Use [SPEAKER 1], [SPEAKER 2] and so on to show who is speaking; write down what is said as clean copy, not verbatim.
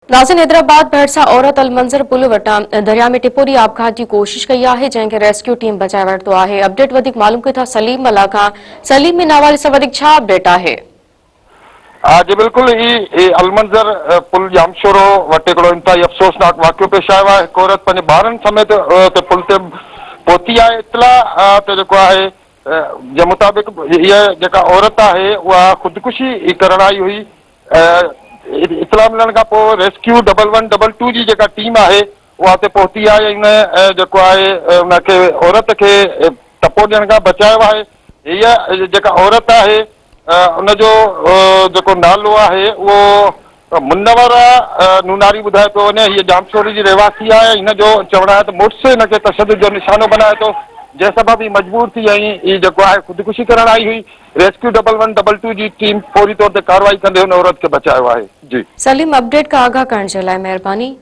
[SPEAKER 1] नाज़िन हैदराबाद भरिसां औरत अलमंज़र पुल वटां दरिया में टिपोरी आपघात की कोशिश कई है, जंहिंखे रेस्क्यू टीम बचाए वरितो आहे। अपडेट वधीक मालूम कयो था सलीम मल्ला खां। सलीम, इन हवाले सां वधीक छा अपडेट आहे?
[SPEAKER 2] जी बिल्कुल, ही अलमंज़र पुल जामशोरो वटि हिकिड़ो इंतहाई अफ़सोसनाक वाक़ियो पेश आयो आहे। हिकु औरत पंहिंजे ॿारनि समेत पुल ते पहुती आहे। इतला त जेको आहे जे मुताबिक़ हीअ जेका औरत आहे उहा ख़ुदकुशी करण आई हुई। इतला मिलण खां पोइ रेस्क्यू 1112 जी जेका टीम आहे उहा हुते पहुती आहे। इन जेको आहे उनखे औरत खे टपो ॾियण खां बचायो आहे। हीअ जेका औरत आहे उनजो जेको नालो आहे उहो मुनवर नूनारी ॿुधाए पियो वञे। हीअ जामशोरी जी रहवासी आहे। हिन जो चवणु आहे त मुड़ुस हिनखे तशदुद जो निशानो बनाए थो, जंहिं सबबि ही मजबूर थी ऐं हीअ जेको आहे ख़ुदकुशी करण आई हुई। रेस्क्यू 1112 जी टीम फौरी तौर ते कार्रवाई कंदे हुन औरत खे बचायो आहे। जी
[SPEAKER 1] सलीम, अपडेट का आगाह करण जे लाइ महिरबानी।